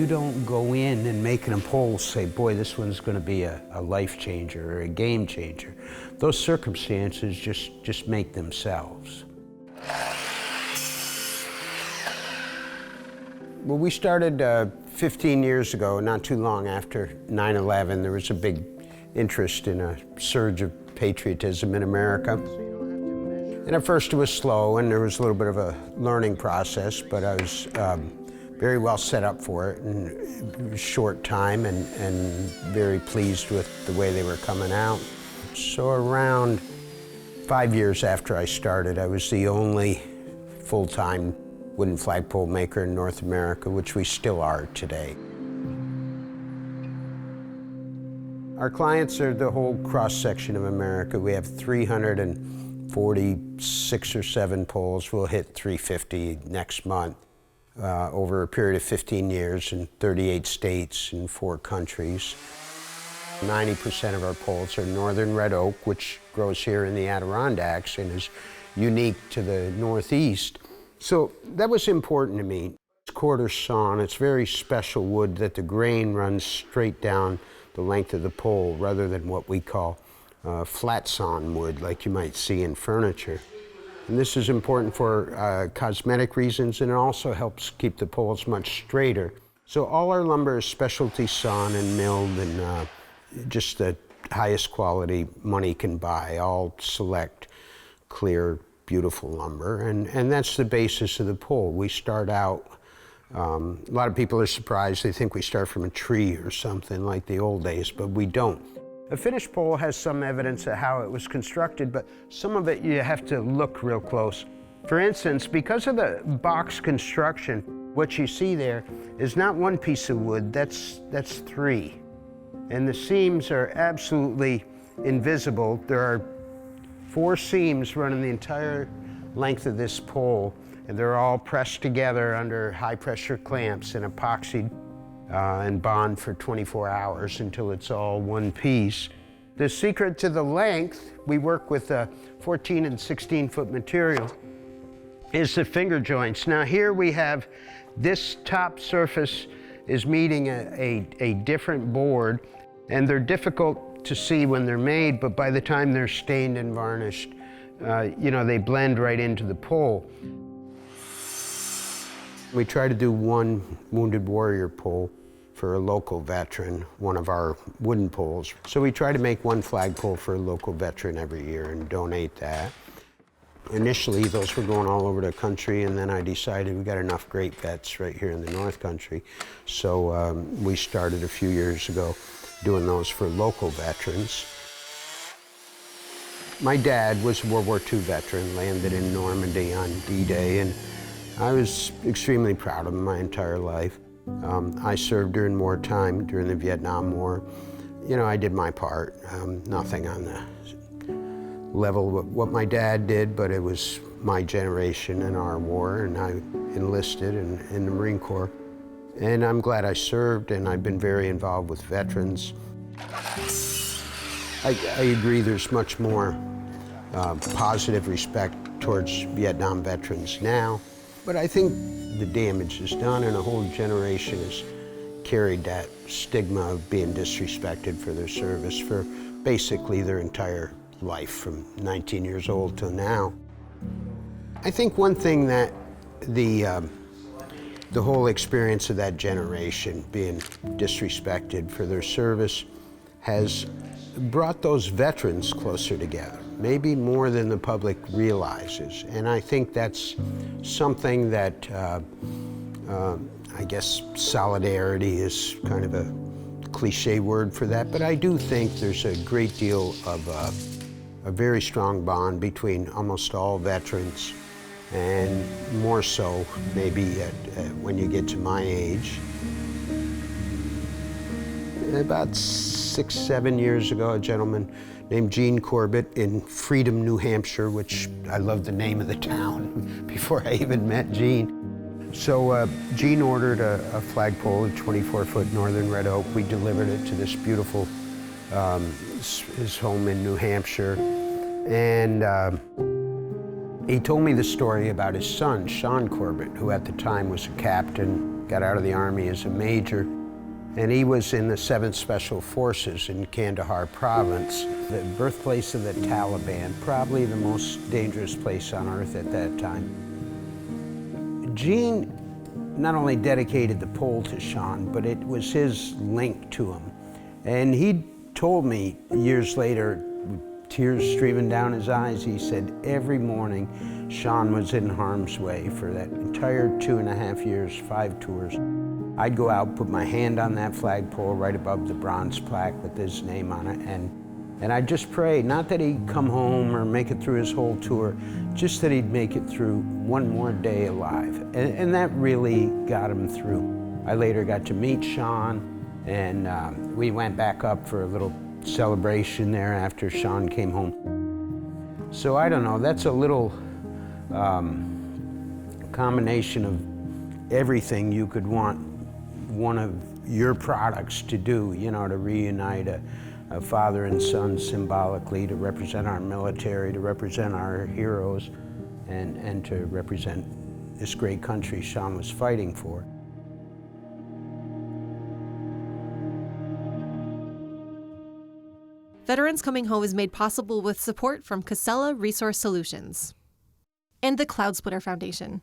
you don't go in and make an pole say, boy, this one's going to be a life changer or a game changer. Those circumstances just make themselves. Well, we started 15 years ago, not too long after 9/11. There was a big interest in a surge of patriotism in America. And at first it was slow, and there was a little bit of a learning process, but I was very well set up for it in a short time, and very pleased with the way they were coming out. So around 5 years after I started, I was the only full-time wooden flagpole maker in North America, which we still are today. Our clients are the whole cross-section of America. We have 346 or 7 poles. We'll hit 350 next month over a period of 15 years in 38 states and 4 countries. 90% of our poles are northern red oak, which grows here in the Adirondacks and is unique to the Northeast. So that was important to me. It's quarter sawn. It's very special wood that the grain runs straight down the length of the pole rather than what we call flat sawn wood like you might see in furniture. And this is important for cosmetic reasons, and it also helps keep the poles much straighter. So all our lumber is specialty sawn and milled, and just the highest quality money can buy, all select, clear, beautiful lumber, and that's the basis of the pole. We start out, a lot of people are surprised. They think we start from a tree or something like the old days, but we don't. A finished pole has some evidence of how it was constructed, but some of it you have to look real close. For instance, because of the box construction, what you see there is not one piece of wood, that's 3. And the seams are absolutely invisible. There are 4 seams running the entire length of this pole, and they're all pressed together under high-pressure clamps and epoxied and bond for 24 hours until it's all one piece. The secret to the length, we work with 14 and 16-foot material, is the finger joints. Now here we have this top surface is meeting a different board, and they're difficult to see when they're made, but by the time they're stained and varnished, you know, they blend right into the pole. We try to do one Wounded Warrior pole for a local veteran, one of our wooden poles. So we try to make one flagpole for a local veteran every year and donate that. Initially, those were going all over the country, and then I decided we got enough great vets right here in the North Country. So we started a few years ago doing those for local veterans. My dad was a World War II veteran, landed in Normandy on D-Day, and I was extremely proud of him my entire life. I served during wartime, during the Vietnam War. You know, I did my part. Nothing on the level of what my dad did, but it was my generation and our war, and I enlisted in the Marine Corps. And I'm glad I served, and I've been very involved with veterans. I agree there's much more positive respect towards Vietnam veterans now, but I think the damage is done, and a whole generation has carried that stigma of being disrespected for their service for basically their entire life, from 19 years old till now. I think one thing that the whole experience of that generation being disrespected for their service has brought those veterans closer together, maybe more than the public realizes. And I think that's something that, I guess solidarity is kind of a cliche word for that, but I do think there's a great deal of a very strong bond between almost all veterans, and more so maybe when you get to my age. About 6, 7 years ago, a gentleman named Gene Corbett in Freedom, New Hampshire, which I love the name of the town before I even met Gene. So Gene ordered a flagpole, a 24-foot northern red oak. We delivered it to this beautiful, his home in New Hampshire. And He told me the story about his son, Sean Corbett, who at the time was a captain, got out of the Army as a major, and he was in the 7th Special Forces in Kandahar province, the birthplace of the Taliban, probably the most dangerous place on earth at that time. Gene not only dedicated the pole to Sean, but it was his link to him. And he told me years later, with tears streaming down his eyes, he said every morning Sean was in harm's way for that entire 2.5 years, 5 tours. I'd go out, put my hand on that flagpole right above the bronze plaque with his name on it, and I'd just pray, not that he'd come home or make it through his whole tour, just that he'd make it through one more day alive. And that really got him through. I later got to meet Sean, and we went back up for a little celebration there after Sean came home. So I don't know, that's a little combination of everything you could want one of your products to do, you know, to reunite a father and son symbolically, to represent our military, to represent our heroes, and to represent this great country Sean was fighting for. Veterans Coming Home is made possible with support from Casella Resource Solutions and the Cloud Splitter Foundation.